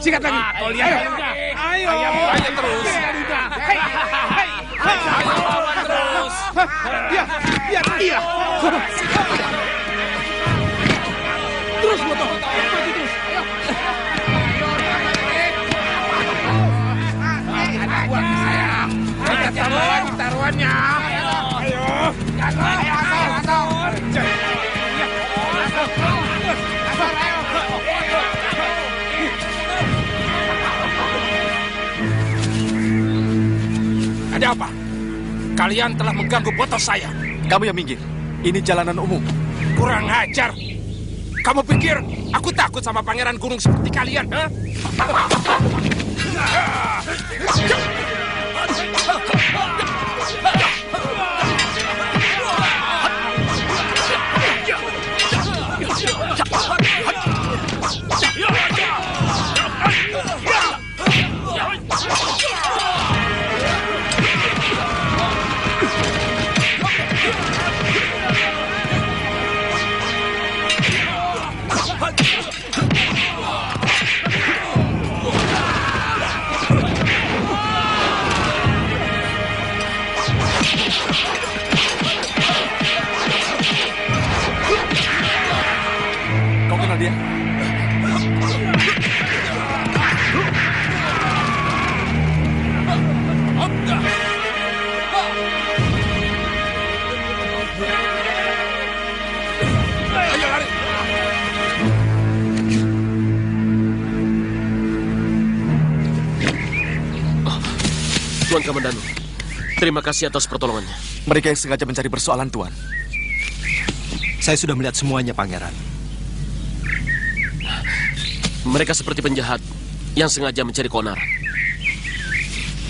Sikat lagi. Kau lihat. Ayo. Ayo terus. Ayo lawan terus. Iya. Terus Boto. Maju terus. Ayo. Buat saya. Kita tambah lagi taruhannya. Ayo. Ada apa? Kalian telah mengganggu botol saya. Kamu yang minggir. Ini jalanan umum. Kurang ajar. Kamu pikir aku takut sama pangeran gunung seperti kalian, ha? Kau kenal dia? Ayo lari. Tuan Kamandanu, terima kasih atas pertolongannya. Mereka yang sengaja mencari persoalan, Tuan. Saya sudah melihat semuanya, Pangeran. Mereka seperti penjahat yang sengaja mencari keonaran.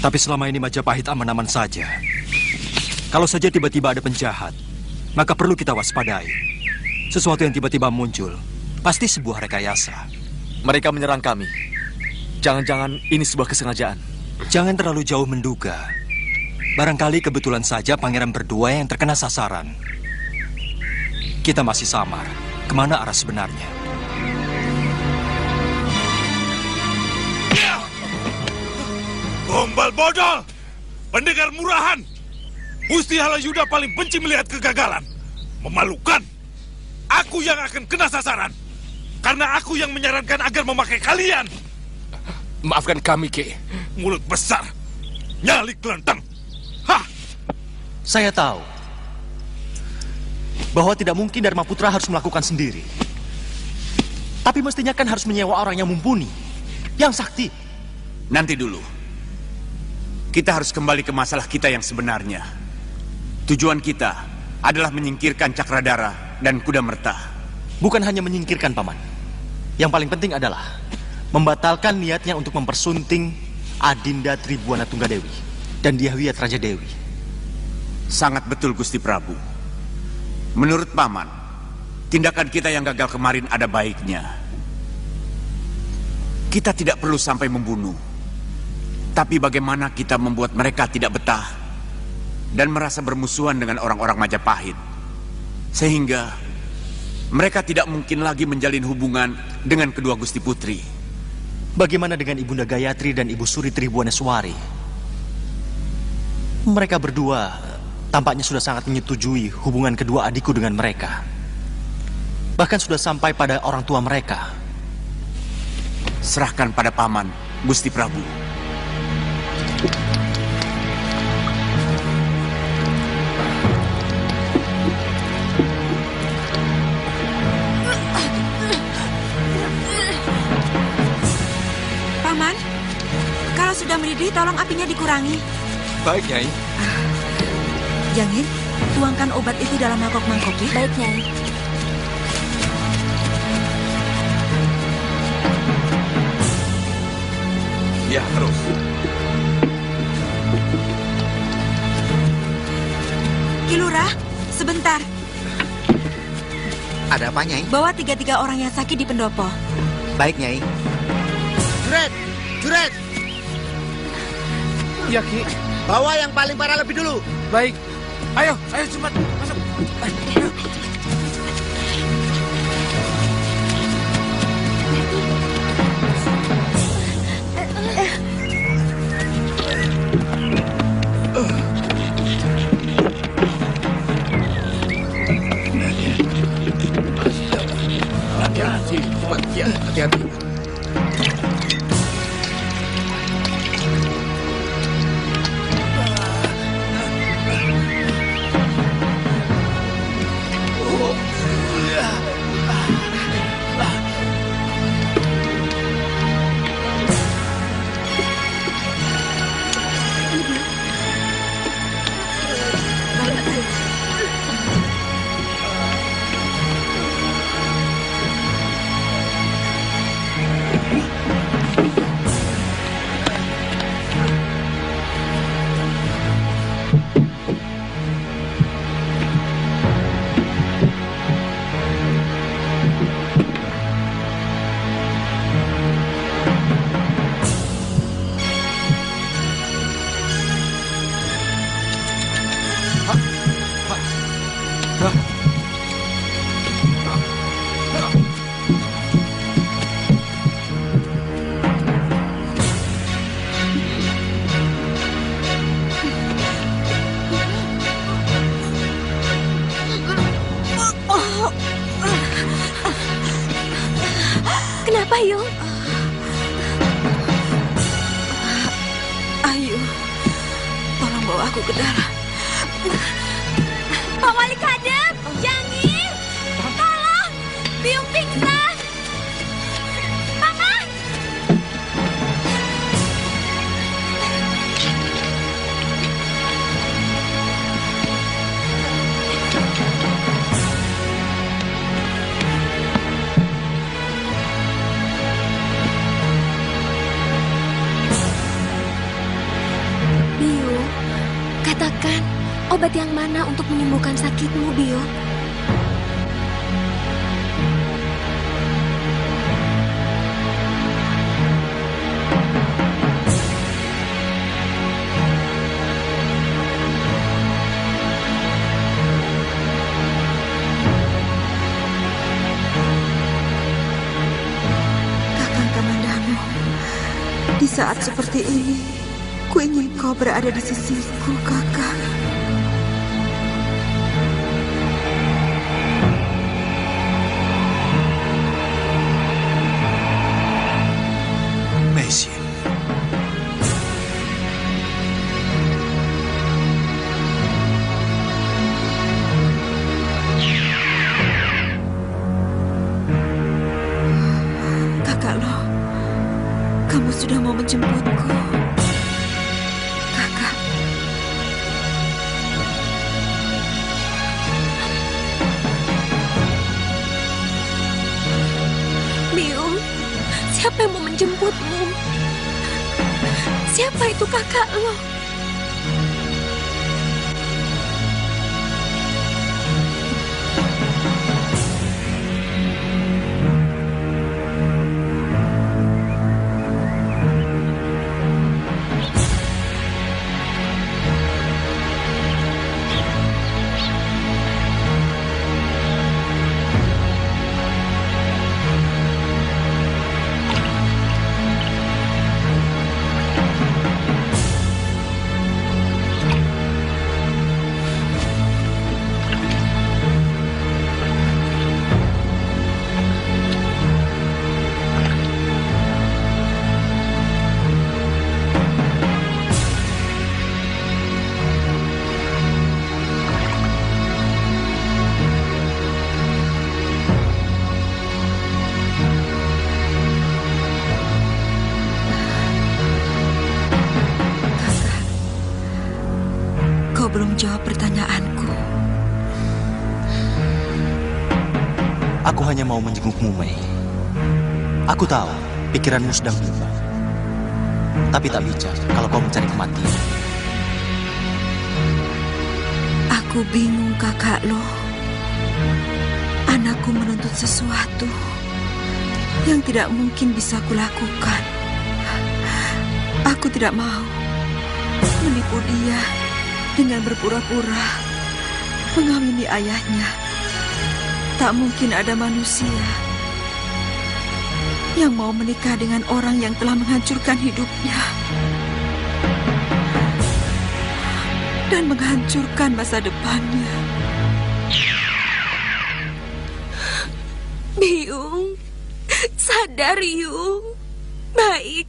Tapi selama ini Majapahit aman-aman saja. Kalau saja tiba-tiba ada penjahat, maka perlu kita waspadai. Sesuatu yang tiba-tiba muncul, pasti sebuah rekayasa. Mereka menyerang kami. Jangan-jangan ini sebuah kesengajaan. Jangan terlalu jauh menduga. Barangkali kebetulan saja pangeran berdua yang terkena sasaran. Kita masih samar. Kemana arah sebenarnya? Gombal bodoh! Pendekar murahan! Gusti Halayuda paling benci melihat kegagalan. Memalukan! Aku yang akan kena sasaran. Karena aku yang menyarankan agar memakai kalian. Maafkan kami, Ki. Mulut besar. Nyali kelenteng. Hah! Saya tahu bahwa tidak mungkin Dharma Putra harus melakukan sendiri. Tapi mestinya kan harus menyewa orang yang mumpuni, yang sakti. Nanti dulu. Kita harus kembali ke masalah kita yang sebenarnya. Tujuan kita adalah menyingkirkan Cakradara dan Kuda Merta. Bukan hanya menyingkirkan, Paman. Yang paling penting adalah membatalkan niatnya untuk mempersunting Adinda Tribuana Tunggadewi dan Dyahwiyat Raja Dewi. Sangat betul, Gusti Prabu. Menurut Paman, tindakan kita yang gagal kemarin ada baiknya. Kita tidak perlu sampai membunuh. Tapi bagaimana kita membuat mereka tidak betah dan merasa bermusuhan dengan orang-orang Majapahit, sehingga mereka tidak mungkin lagi menjalin hubungan dengan kedua Gusti Putri. Bagaimana dengan Ibunda Gayatri dan Ibu Suri Tribuaneswari? Mereka berdua tampaknya sudah sangat menyetujui hubungan kedua adikku dengan mereka. Bahkan sudah sampai pada orang tua mereka. Serahkan pada Paman, Gusti Prabu. Paman, kalau sudah mendidih, tolong apinya dikurangi. Baik, Nyai. Jangin, tuangkan obat itu dalam mangkok-mangkok ya. Baik, Nyai. Ya, terus. Ki Lurah, sebentar. Ada apa, Nyai? Bawa 3 orang yang sakit di pendopo. Baik, Nyai. Juret! Juret! Ya, Ki. Bawa yang paling parah lebih dulu. Baik. Ayo cepat. Masuk. Hati-hati. Hati-hati. Kenapa, Yung? Ayo, tolong bawa aku ke dalam. Pak Wali Kadep, Jangin, tolong, Biung pingsan. Paman. Biung, katakan obat yang mana untuk menyembuhkan sakitmu, Biung? Kakang Kamandano, di saat seperti ini, Aku ingin kau berada di sisiku, Kakak. Maisin. Kakak Lo, kamu sudah mau menjemputku. Kakak. Biung, siapa yang mau menjemputmu? Siapa itu kakak lo? Kau belum jawab pertanyaanku. Aku hanya mau menjengukmu, Mei. Aku tahu pikiranmu sedang bimbang. Tapi tak bijak kalau kau mencari kematian. Aku bingung, Kakak Lo. Anakku menuntut sesuatu yang tidak mungkin bisa kulakukan. Aku tidak mau menipu dia dengan berpura-pura mengawini ayahnya. Tak mungkin ada manusia yang mau menikah dengan orang yang telah menghancurkan hidupnya dan menghancurkan masa depannya. Biung, sadar Yung. Baik,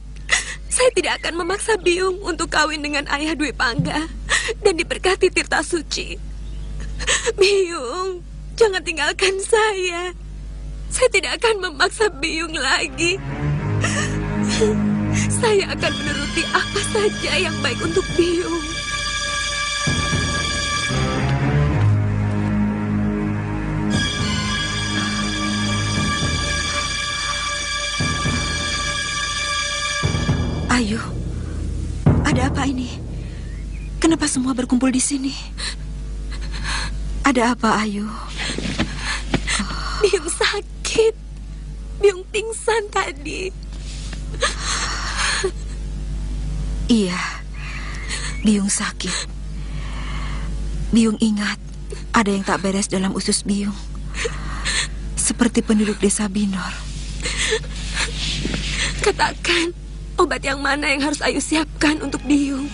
saya tidak akan memaksa Biung untuk kawin dengan ayah Dwi Pangga dan diberkati Tirta Suci. Biung, jangan tinggalkan saya. Saya tidak akan memaksa Biung lagi. Saya akan menuruti apa saja yang baik untuk Biung. Ayu, ada apa ini? Kenapa semua berkumpul di sini? Ada apa, Ayu? Biung sakit. Biung pingsan tadi. Iya, Biung sakit. Biung ingat, ada yang tak beres dalam usus Biung. Seperti penduduk desa Binor. Katakan, obat yang mana yang harus Ayu siapkan untuk Biung?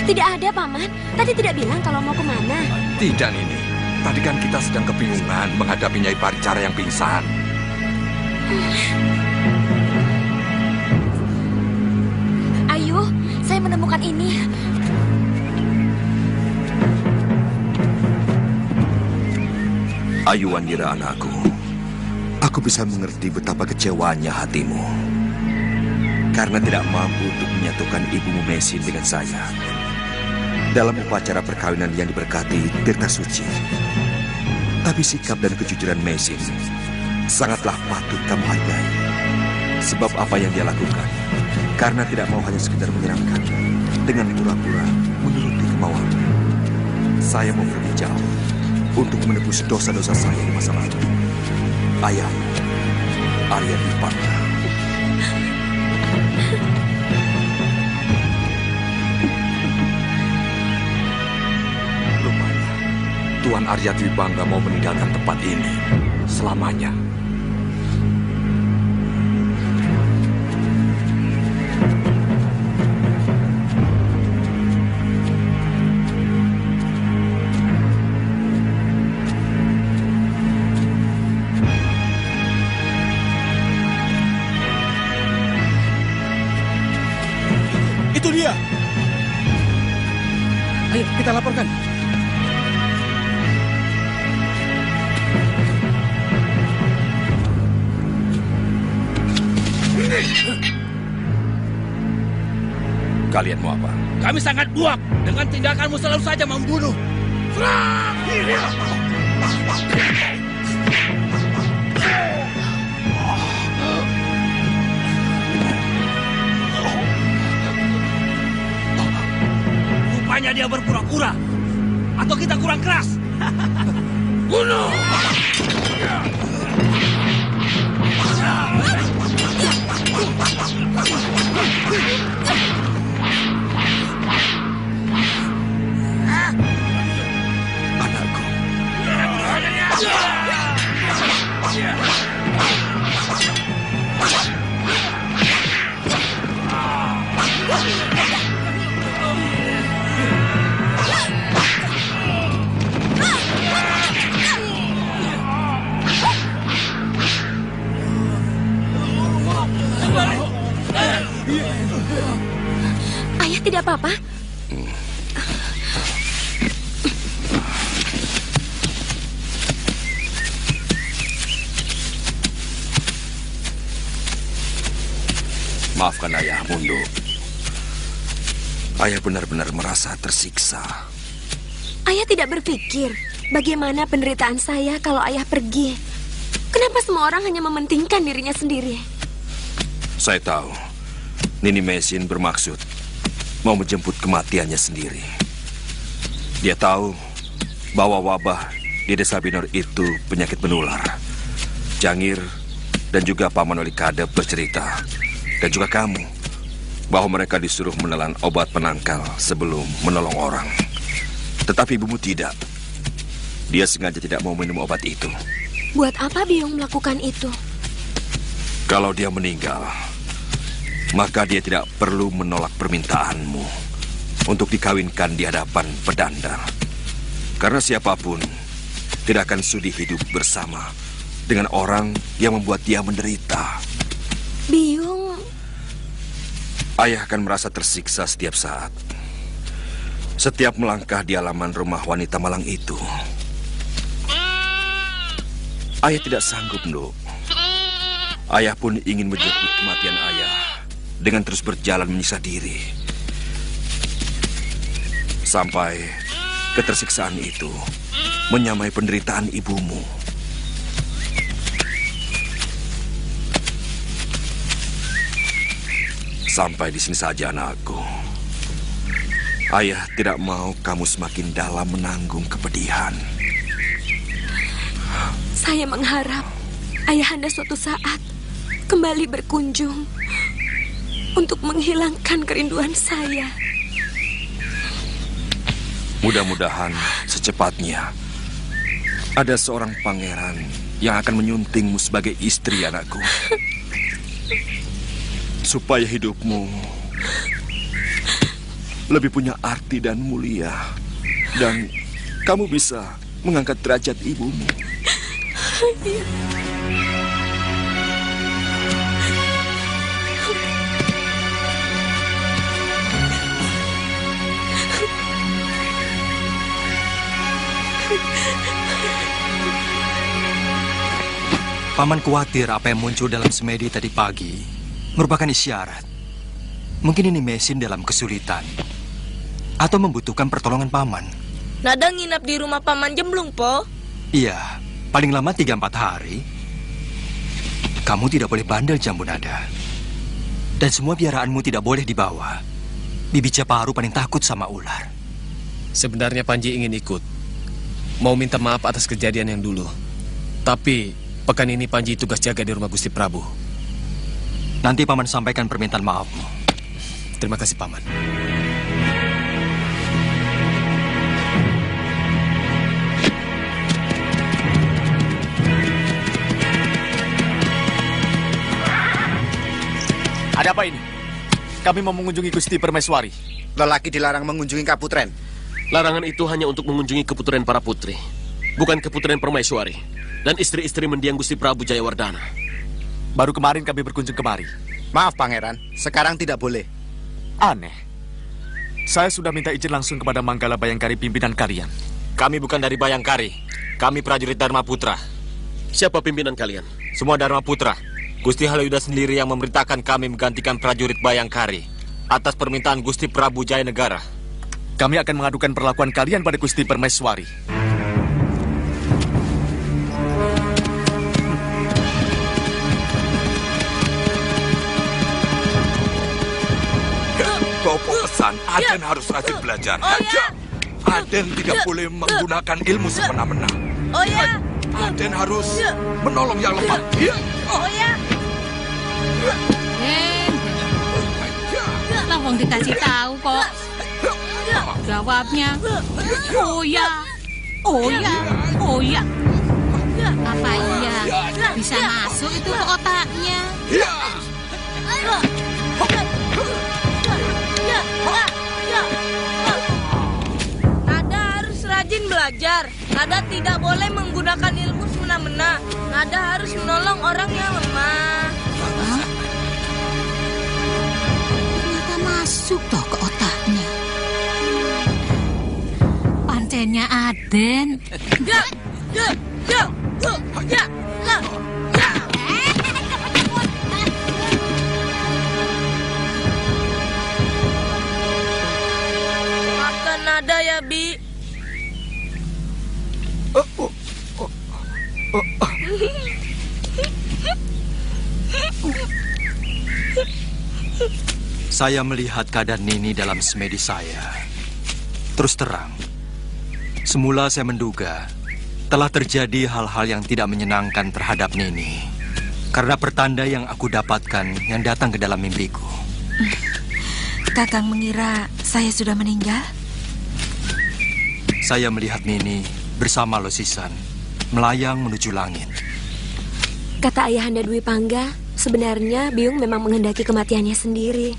Tidak ada, Paman. Tadi tidak bilang kalau mau kemana. Tidak, Nini. Tadi kan kita sedang kebingungan menghadapi Nyai Paricara yang pingsan. Ayu, saya menemukan ini. Ayu Wanira, anakku. Aku bisa mengerti betapa kecewanya hatimu. Karena tidak mampu untuk menyatukan ibumu Maisin dengan saya dalam upacara perkawinan yang diberkati Tirta Suci. Tapi sikap dan kejujuran Maisin sangatlah patut kamu hargai. Sebab apa yang dia lakukan, karena tidak mau hanya sekedar menyenangkan dengan pura-pura menuruti kemauannya. Saya mau pergi jauh untuk menebus dosa-dosa saya di masa lalu. Ayah, Arya Dwi Pangga. Rupanya, Tuan Arya Dwi Pangga mau meninggalkan tempat ini selamanya. Itu dia. Ayo, kita laporkan. Kalian mau apa? Kami sangat buak. Dengan tindakanmu selalu saja membunuh. Serang! Rupanya dia berpura-pura. Atau kita kurang keras. Bunuh! Anakku. Ayah tidak apa-apa? Maafkan ayah, Mundo. Ayah benar-benar merasa tersiksa. Ayah tidak berpikir bagaimana penderitaan saya kalau ayah pergi. Kenapa semua orang hanya mementingkan dirinya sendiri? Saya tahu, Nini Mesin bermaksud mau menjemput kematiannya sendiri. Dia tahu bahwa wabah di desa Binor itu penyakit menular. Jangir dan juga Paman Olikade bercerita, dan juga kamu, bahwa mereka disuruh menelan obat penangkal sebelum menolong orang. Tetapi ibumu tidak. Dia sengaja tidak mau minum obat itu. Buat apa Biung melakukan itu? Kalau dia meninggal, maka dia tidak perlu menolak permintaanmu untuk dikawinkan di hadapan pedanda. Karena siapapun tidak akan sudi hidup bersama dengan orang yang membuat dia menderita. Biung... Ayah akan merasa tersiksa setiap saat. Setiap melangkah di halaman rumah wanita malang itu. Ayah tidak sanggup, Nduk. Ayah pun ingin menjemput kematian ayah dengan terus berjalan menyiksa diri. Sampai ketersiksaan itu menyamai penderitaan ibumu. Sampai di sini saja, anakku. Ayah tidak mau kamu semakin dalam menanggung kepedihan. Saya mengharap ayahanda suatu saat kembali berkunjung untuk menghilangkan kerinduan saya. Mudah-mudahan secepatnya ada seorang pangeran yang akan menyuntingmu sebagai istri, anakku. Supaya hidupmu lebih punya arti dan mulia. Dan kamu bisa mengangkat derajat ibumu. Paman khawatir apa yang muncul dalam semedi tadi pagi merupakan isyarat. Mungkin ini Mesin dalam kesulitan atau membutuhkan pertolongan Paman. Nada nginap di rumah Paman Jemblung, Po. Iya, paling lama 3-4 hari. Kamu tidak boleh bandel, Jambu Nada. Dan semua piaraanmu tidak boleh dibawa. Bibi Ceparu paling takut sama ular. Sebenarnya Panji ingin ikut. Mau minta maaf atas kejadian yang dulu. Tapi pekan ini Panji tugas jaga di rumah Gusti Prabu. Nanti Paman sampaikan permintaan maafmu. Terima kasih, Paman. Ada apa ini? Kami mau mengunjungi Gusti Permaiswari. Lelaki dilarang mengunjungi Kaputren. Larangan itu hanya untuk mengunjungi keputren para putri, bukan keputren Permaiswari dan istri-istri mendiang Gusti Prabu Jayawardana. Baru kemarin kami berkunjung kemari. Maaf, Pangeran. Sekarang tidak boleh. Aneh. Saya sudah minta izin langsung kepada Manggala Bayangkari pimpinan kalian. Kami bukan dari Bayangkari. Kami prajurit Dharma Putra. Siapa pimpinan kalian? Semua Dharma Putra. Gusti Halayuda sendiri yang memerintahkan kami menggantikan prajurit Bayangkari atas permintaan Gusti Prabu Jaya Negara. Kami akan mengadukan perlakuan kalian pada Gusti Permaiswari. Bopo pesan, Aden harus rajin belajar. Aden tidak boleh menggunakan ilmu semena-mena. Aden harus menolong yang lemah. Lah dikasih tahu kok. Jawabnya, oh ya. Apa iya bisa masuk itu ke otaknya? Nada harus rajin belajar. Nada tidak boleh menggunakan ilmu semena-mena. Nada harus menolong orang yang lemah. Ternyata masuk toh ke otaknya. Pancennya Aden. Maafkan Nada ya, Bi. Saya melihat keadaan Nini dalam semedi saya. Terus terang, semula saya menduga telah terjadi hal-hal yang tidak menyenangkan terhadap Nini. Karena pertanda yang aku dapatkan yang datang ke dalam mimpiku. Kakang mengira saya sudah meninggal? Saya melihat Nini bersama Losisan melayang menuju langit. Kata Ayahanda Dwi Pangga, sebenarnya Biung memang menghendaki kematiannya sendiri.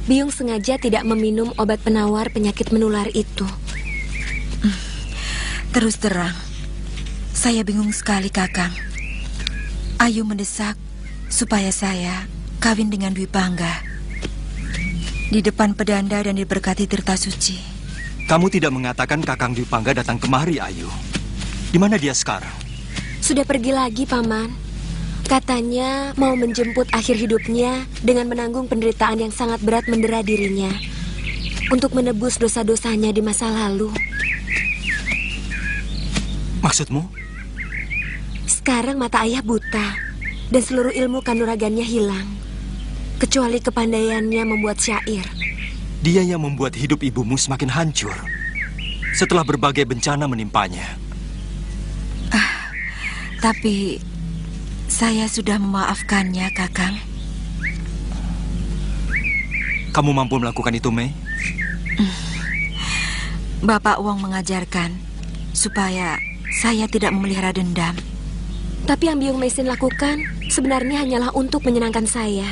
Biung sengaja tidak meminum obat penawar penyakit menular itu. Terus terang, saya bingung sekali, Kakang. Ayu mendesak supaya saya kawin dengan Dwi Pangga di depan pedanda dan diberkati tirta suci. Kamu tidak mengatakan Kakang Dwi Pangga datang kemari, Ayu. Di mana dia sekarang? Sudah pergi lagi, Paman. Katanya mau menjemput akhir hidupnya dengan menanggung penderitaan yang sangat berat mendera dirinya untuk menebus dosa-dosanya di masa lalu. Maksudmu? Sekarang mata ayah buta dan seluruh ilmu kanuragannya hilang, kecuali kepandaiannya membuat syair. Dia yang membuat hidup ibumu semakin hancur setelah berbagai bencana menimpanya. Tapi saya sudah memaafkannya, Kakang. Kamu mampu melakukan itu, Mei? Bapak Wong mengajarkan supaya saya tidak memelihara dendam. Tapi yang Biung Meisin lakukan sebenarnya hanyalah untuk menyenangkan saya.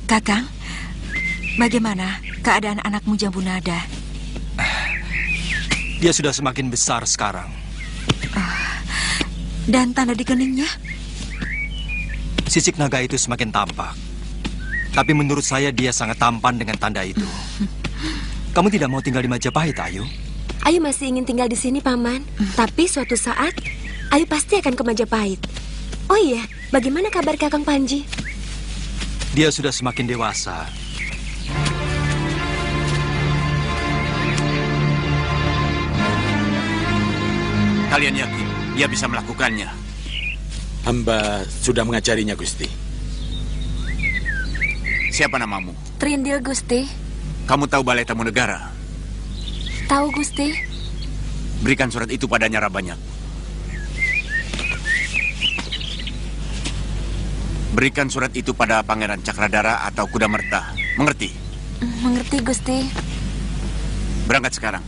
Kakang, bagaimana keadaan anakmu Jambu Nada? Dia sudah semakin besar sekarang. Dan tanda di keningnya? Sisik naga itu semakin tampak. Tapi menurut saya dia sangat tampan dengan tanda itu. Kamu tidak mau tinggal di Majapahit, Ayu? Ayu masih ingin tinggal di sini, Paman. Tapi suatu saat, Ayu pasti akan ke Majapahit. Oh iya, bagaimana kabar Kakang Panji? Dia sudah semakin dewasa. Kalian yakin dia bisa melakukannya? Hamba sudah mengajarinya, Gusti. Siapa namamu? Trindil, Gusti. Kamu tahu Balai Tamu Negara? Tahu, Gusti. Berikan surat itu padanya, Rabanyak. Berikan surat itu pada Pangeran Cakradara atau Kudamerta. Mengerti? Mengerti, Gusti. Berangkat sekarang.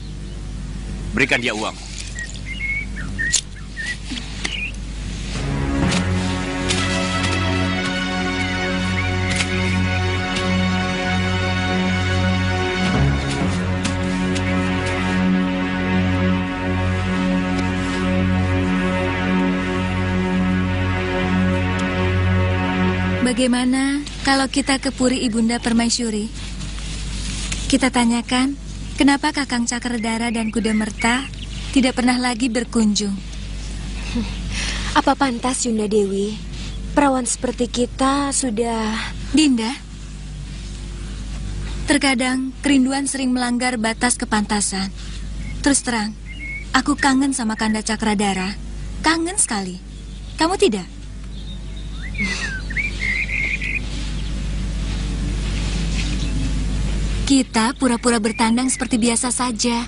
Berikan dia uang. Bagaimana Kalau kita ke Puri Ibunda Permaisuri, kita tanyakan kenapa Kakang Cakradara dan Kuda Merta tidak pernah lagi berkunjung. Apa pantas, Yunda Dewi? Perawan seperti kita sudah... Dinda, terkadang kerinduan sering melanggar batas kepantasan. Terus terang, aku kangen sama Kanda Cakradara. Kangen sekali. Kamu tidak? Kita pura-pura bertandang seperti biasa saja.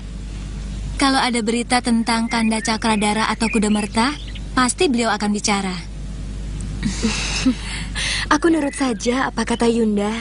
Kalau ada berita tentang Kanda Cakradara atau Kuda Merta, pasti beliau akan bicara. Aku nurut saja apa kata Yunda.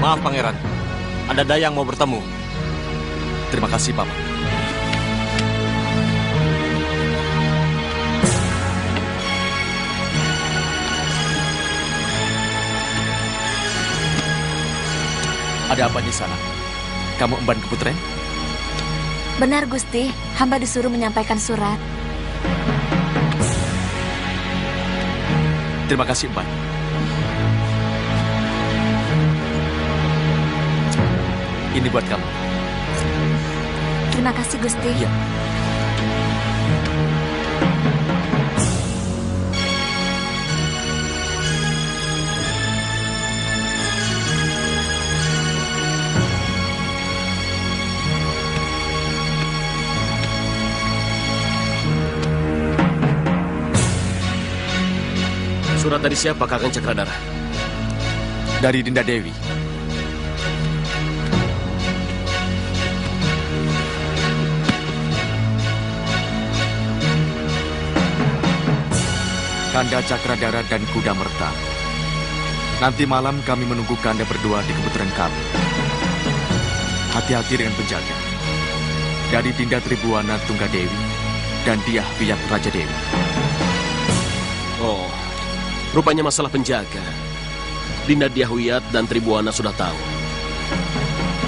Maaf, Pangeran. Ada Dayang mau bertemu. Terima kasih, Paman. Ada apa di sana? Kamu Emban Keputren? Benar, Gusti. Hamba disuruh menyampaikan surat. Terima kasih, Emban. Ini buat kamu. Terima kasih, Gusti. Ya. Surat dari siapa, Kakang Cakradara? Dari Dinda Dewi. Kanda Cakradara dan Kuda Merta. Nanti malam kami menunggu Kanda berdua di keputren kami. Hati-hati dengan penjaga. Dari Dinda Tribuana Tunggadewi dan Diah Biak Raja Dewi. Oh, rupanya masalah penjaga. Dinda Diahwiyat dan Tribuana sudah tahu.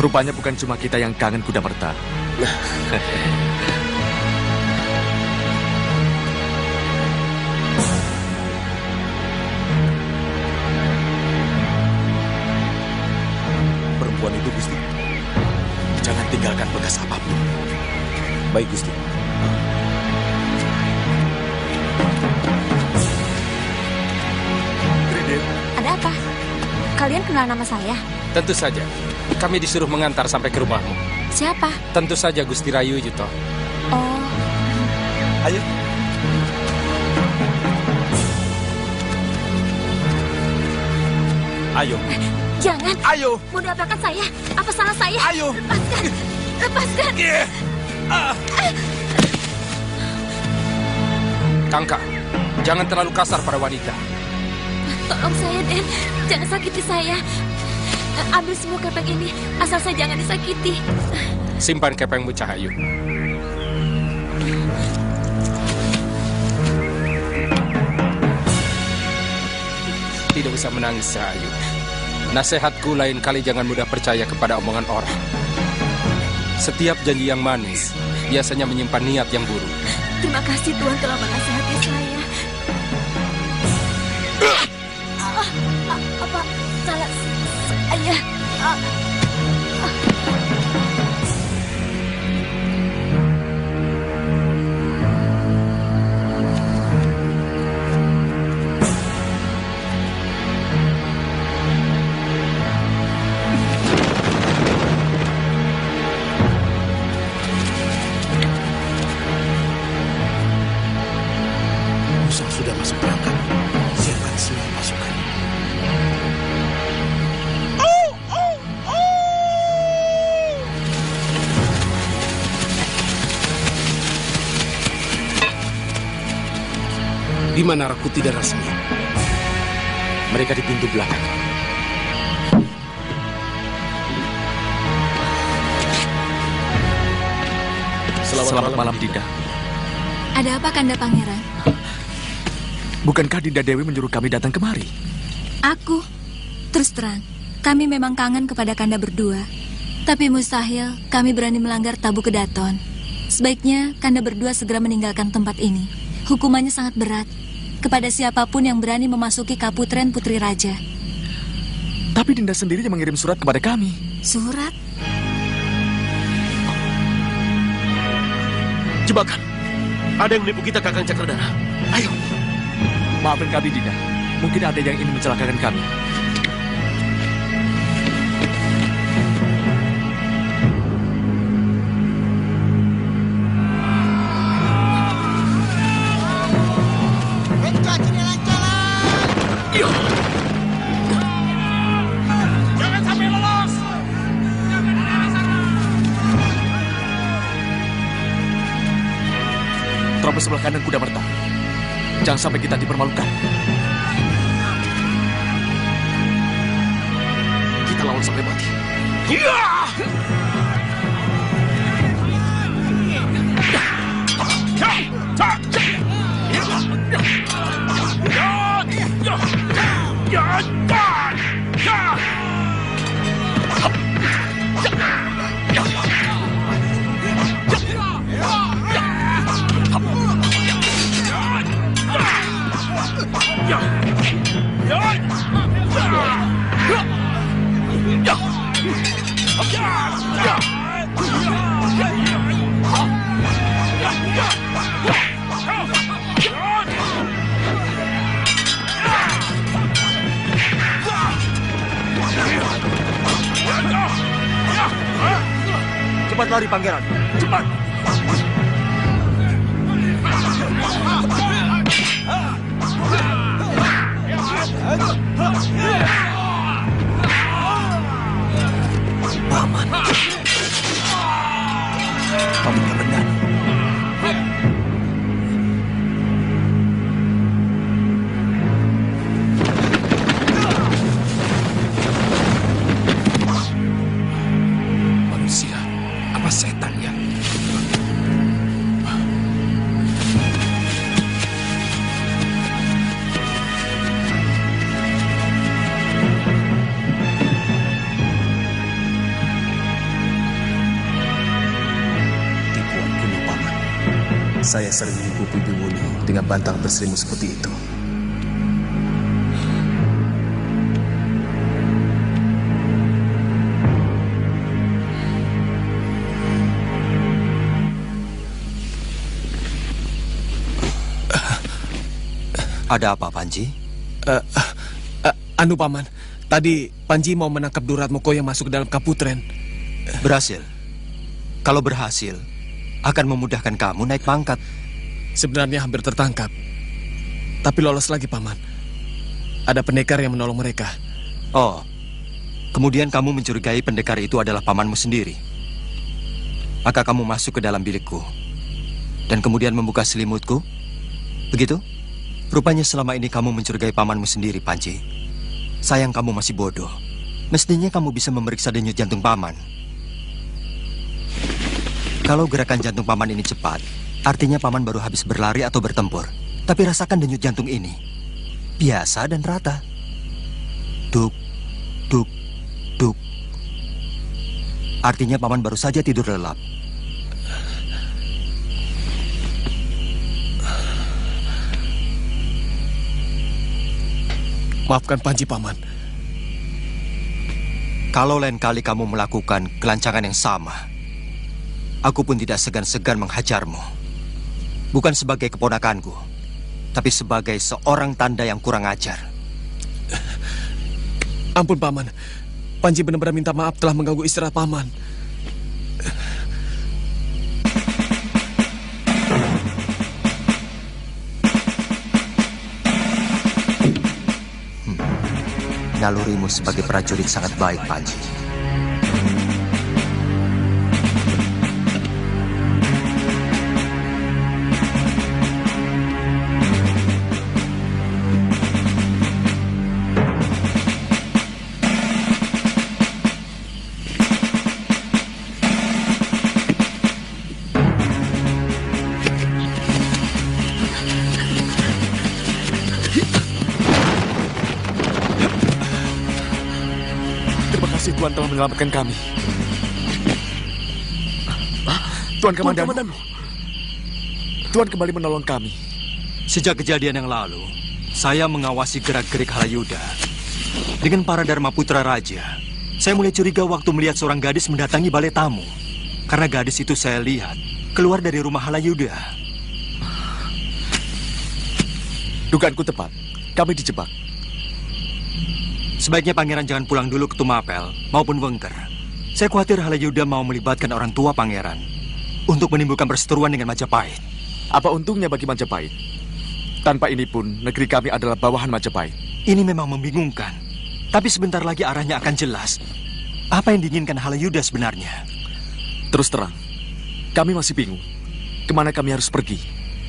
Rupanya bukan cuma kita yang kangen Kuda Merta. Perempuan itu, Gusti. Jangan tinggalkan bekas apapun. Baik, Gusti. Ada apa? Kalian kenal nama saya? Tentu saja. Kami disuruh mengantar sampai ke rumahmu. Siapa? Tentu saja Gusti Rayu Yuto. Oh. Ayo. Ayo. Jangan. Ayo. Mau diapakan saya? Apa salah saya? Ayo. Lepaskan. Lepaskan. Kangka, jangan terlalu kasar pada wanita. Tolong saya, Den. Jangan sakiti saya. Ambil semua kepeng ini. Asal saya jangan disakiti. Simpan kepengmu, Cahayu. Tidak usah menangis, Cahayu. Nasihatku lain kali jangan mudah percaya kepada omongan orang. Setiap janji yang manis biasanya menyimpan niat yang buruk. Terima kasih Tuhan telah menasihati saya. Apa salah saya? Musa sudah masuk perangkap. Siapkan semua pasukan. Di mana Rakuti dan Rasmi? Mereka di pintu belakang. Selamat malam, Dinda. Ada apa, Kanda Pangeran? Bukankah Dinda Dewi menyuruh kami datang kemari? Aku, terus terang, kami memang kangen kepada Kanda berdua. Tapi mustahil kami berani melanggar tabu kedaton. Sebaiknya Kanda berdua segera meninggalkan tempat ini. Hukumannya sangat berat kepada siapapun yang berani memasuki Kaputren Putri Raja. Tapi Dinda sendiri yang mengirim surat kepada kami. Surat? Jebakan. Ada yang menipu kita, Kakang Cakradara. Ayo. Maafkan kami, Dinda. Mungkin ada yang ingin mencelakakan kami. Jangan sampai lolos. Terobos sebelah kanan kuda merta. Jangan sampai kita dipermalukan. Kita lawan sampai mati. Cepat lari, Pangeran. Cepat. Paman. Paman yang benar. Manusia, apa setan ya? Saya sering menipu Bibi Wuni dengan bantang berselimu seperti itu. Ada apa, Panji? Anu, Paman. Tadi Panji mau menangkap Duratmoko yang masuk ke dalam Kaputren. Berhasil. Kalau berhasil, akan memudahkan kamu naik pangkat. Sebenarnya hampir tertangkap. Tapi lolos lagi, Paman. Ada pendekar yang menolong mereka. Oh, kemudian kamu mencurigai pendekar itu adalah pamanmu sendiri. Maka kamu masuk ke dalam bilikku. Dan kemudian membuka selimutku. Begitu? Rupanya selama ini kamu mencurigai pamanmu sendiri, Panji. Sayang kamu masih bodoh. Mestinya kamu bisa memeriksa denyut jantung paman. Kalau gerakan jantung paman ini cepat, artinya paman baru habis berlari atau bertempur. Tapi rasakan denyut jantung ini. Biasa dan rata. Duk, duk, duk. Artinya Paman baru saja tidur lelap. Maafkan Panji, Paman. Kalau lain kali kamu melakukan kelancangan yang sama, aku pun tidak segan-segan menghajarmu. Bukan sebagai keponakanku, tapi sebagai seorang tanda yang kurang ajar. Ampun, Paman. Panji benar-benar minta maaf telah mengganggu istirahat Paman. Nalurimu sebagai prajurit sangat baik, Panji. Tuan telah menyelamatkan kami. Tuan Komandan. Tuan kembali menolong kami. Sejak kejadian yang lalu, saya mengawasi gerak-gerik Halayuda. Dengan para Dharma Putra Raja, saya mulai curiga waktu melihat seorang gadis mendatangi balai tamu. Karena gadis itu saya lihat keluar dari rumah Halayuda. Dugaanku tepat. Kami dijebak. Sebaiknya pangeran jangan pulang dulu ke Tumapel maupun Wengker. Saya khawatir Halayuda mau melibatkan orang tua pangeran untuk menimbulkan perseteruan dengan Majapahit. Apa untungnya bagi Majapahit? Tanpa ini pun, negeri kami adalah bawahan Majapahit. Ini memang membingungkan. Tapi sebentar lagi arahnya akan jelas. Apa yang diinginkan Halayuda sebenarnya? Terus terang, kami masih bingung. Kemana kami harus pergi?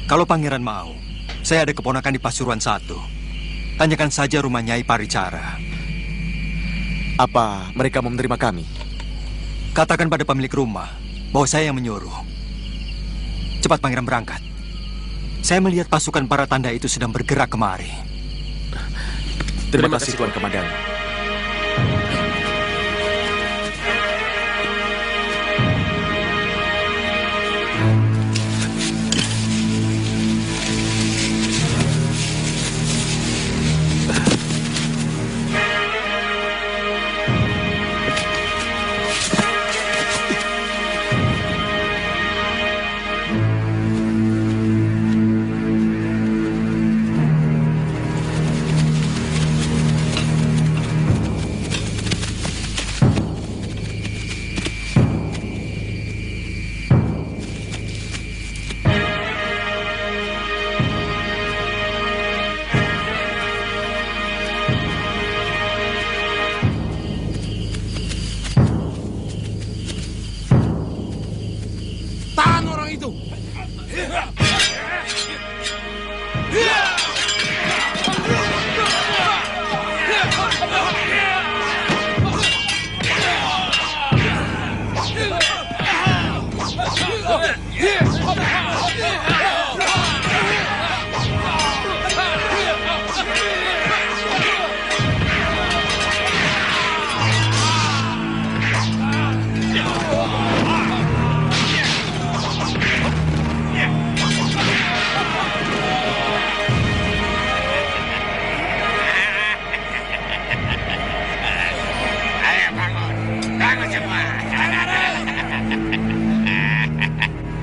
Kalau pangeran mau, saya ada keponakan di Pasuruan 1. Tanyakan saja rumah Nyai Paricara. Apa mereka mau menerima kami? Katakan pada pemilik rumah bahwa saya yang menyuruh. Cepat pangeran berangkat. Saya melihat pasukan para tanda itu sedang bergerak kemari. Terima kasih Tuan Komandan.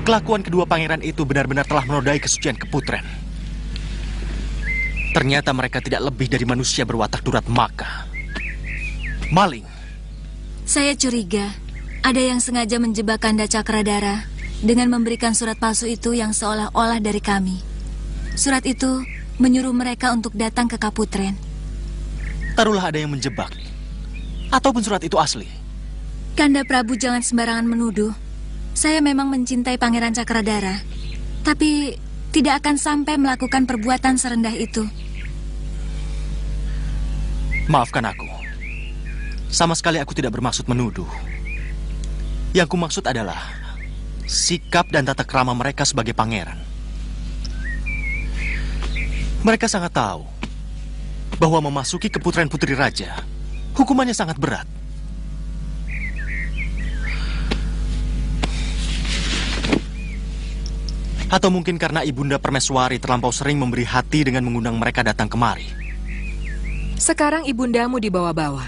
Kelakuan kedua pangeran itu benar-benar telah menodai kesucian keputren. Ternyata mereka tidak lebih dari manusia berwatak durat maka. Maling. Saya curiga ada yang sengaja menjebak Kanda Cakradara dengan memberikan surat palsu itu yang seolah-olah dari kami. Surat itu menyuruh mereka untuk datang ke Kaputren. Taruhlah ada yang menjebak. Ataupun surat itu asli. Kanda Prabu jangan sembarangan menuduh. Saya memang mencintai Pangeran Cakradara, tapi tidak akan sampai melakukan perbuatan serendah itu. Maafkan aku. Sama sekali aku tidak bermaksud menuduh. Yang kumaksud adalah sikap dan tata krama mereka sebagai pangeran. Mereka sangat tahu bahwa memasuki keputren putri raja hukumannya sangat berat. Atau mungkin karena Ibunda Permeswari terlampau sering memberi hati dengan mengundang mereka datang kemari. Sekarang ibundamu dibawa-bawa.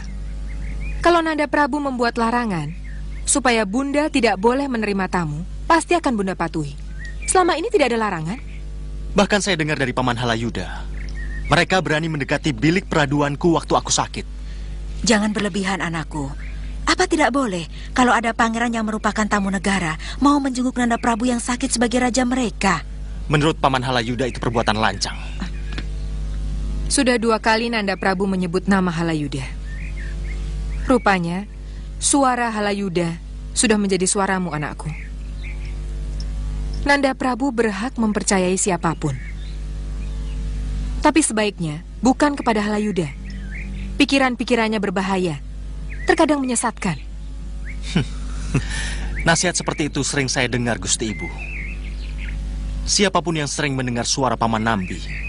Kalau Nanda Prabu membuat larangan supaya Bunda tidak boleh menerima tamu, pasti akan Bunda patuhi. Selama ini tidak ada larangan. Bahkan saya dengar dari Paman Halayuda, mereka berani mendekati bilik peraduanku waktu aku sakit. Jangan berlebihan, anakku. Apa tidak boleh kalau ada pangeran yang merupakan tamu negara mau menjenguk Nanda Prabu yang sakit sebagai raja mereka? Menurut Paman Halayuda itu perbuatan lancang. Sudah 2 kali Nanda Prabu menyebut nama Halayuda. Rupanya, suara Halayuda sudah menjadi suaramu, anakku. Nanda Prabu berhak mempercayai siapapun. Tapi sebaiknya bukan kepada Halayuda. Pikiran-pikirannya berbahaya, terkadang menyesatkan. Nasihat seperti itu sering saya dengar, Gusti Ibu. Siapapun yang sering mendengar suara Paman Nambi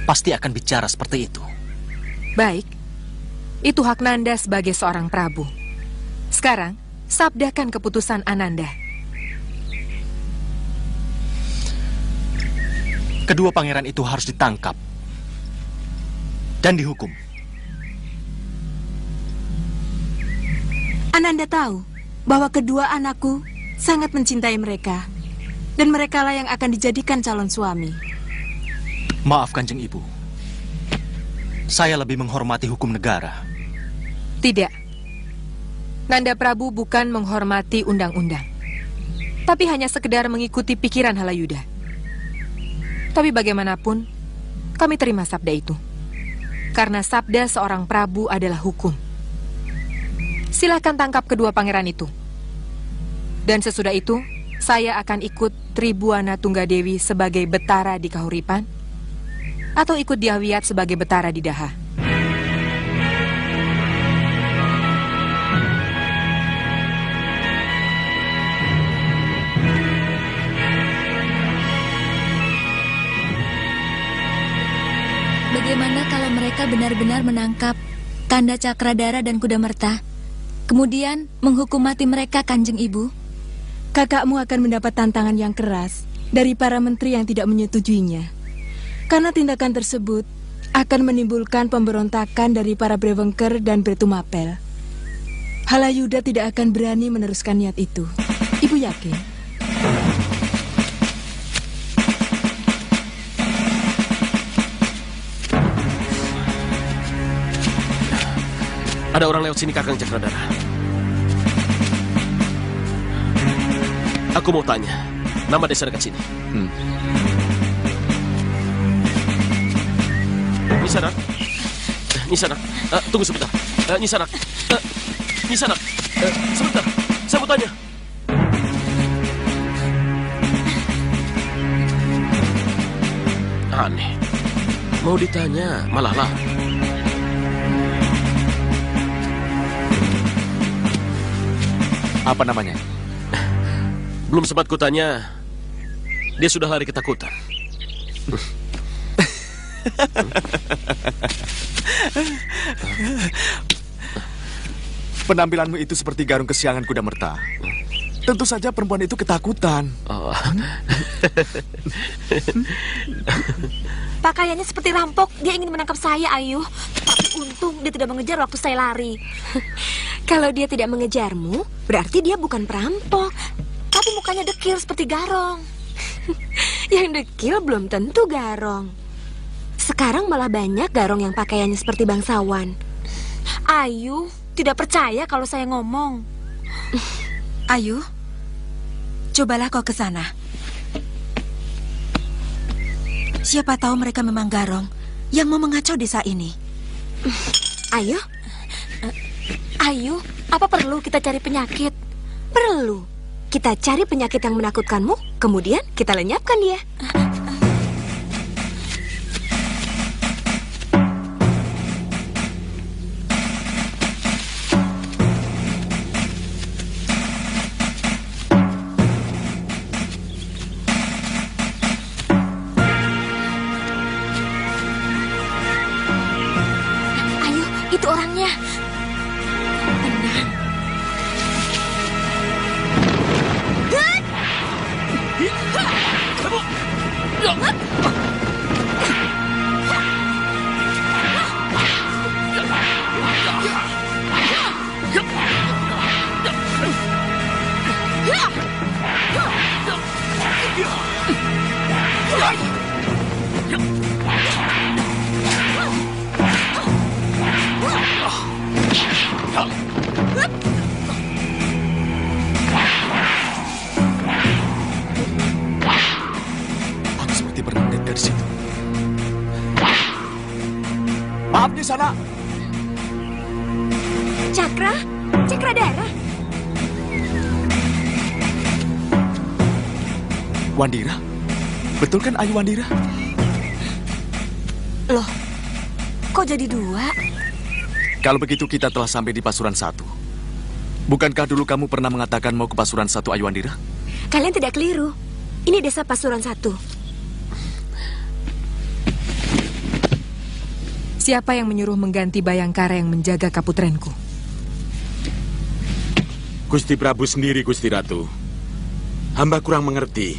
pasti akan bicara seperti itu. Baik, itu hak Nanda sebagai seorang Prabu. Sekarang, sabdakan keputusan Ananda. Kedua pangeran itu harus ditangkap dan dihukum. Ananda tahu bahwa kedua anakku sangat mencintai mereka, dan merekalah yang akan dijadikan calon suami. Maaf, Kanjeng Ibu. Saya lebih menghormati hukum negara. Tidak. Nanda Prabu bukan menghormati undang-undang, tapi hanya sekedar mengikuti pikiran Halayuda. Tapi bagaimanapun, kami terima sabda itu. Karena sabda seorang Prabu adalah hukum. Silakan tangkap kedua pangeran itu. Dan sesudah itu, saya akan ikut Tribuana Tunggadewi sebagai betara di Kahuripan, atau ikut Dyahwiyat sebagai betara di Daha. Bagaimana kalau mereka benar-benar menangkap Kanda Cakradara dan Kudamerta, kemudian menghukum mati mereka, Kanjeng Ibu? Kakakmu akan mendapat tantangan yang keras dari para menteri yang tidak menyetujuinya. Karena tindakan tersebut akan menimbulkan pemberontakan dari para Brewengker dan Bretumapel. Halayuda tidak akan berani meneruskan niat itu. Ibu yakin? Ada orang lewat sini, Kakang Cakradara. Aku mau tanya, nama desa dekat sini. Nisanak, Nisanak, tunggu sebentar. Nisanak, Nisanak, sebentar. Saya mau tanya. Aneh, mau ditanya malah lah. Apa namanya? Belum sempat kutanya, dia sudah lari ketakutan. Penampilanmu itu seperti Garung Kesiangan Kudamerta. Tentu saja perempuan itu ketakutan. Pakaiannya seperti rampok. Dia ingin menangkap saya, Ayu. Tapi untung dia tidak mengejar waktu saya lari. Kalau dia tidak mengejarmu, berarti dia bukan perampok. Tapi mukanya dekil seperti Garong. Yang dekil belum tentu Garong. Sekarang malah banyak Garong yang pakaiannya seperti bangsawan. Ayu tidak percaya kalau saya ngomong. Ayu, cobalah kau ke sana. Siapa tahu mereka memang Garong yang mau mengacau desa ini. Ayu, Ayu, apa perlu kita cari penyakit? Perlu. Kita cari penyakit yang menakutkanmu, kemudian kita lenyapkan dia. Ayo, itu orangnya. Tenang. Aku seperti pernah melihat dari situ. Maaf di sana. Cakradara. Wandira? Betul kan Ayu Wandira? Loh, kok jadi dua? Kalau begitu kita telah sampai di Pasuruan 1. Bukankah dulu kamu pernah mengatakan mau ke Pasuruan 1, Ayu Wandira? Kalian tidak keliru. Ini desa Pasuruan 1. Siapa yang menyuruh mengganti Bayangkara yang menjaga kaputrenku? Gusti Prabu sendiri, Gusti Ratu. Hamba kurang mengerti.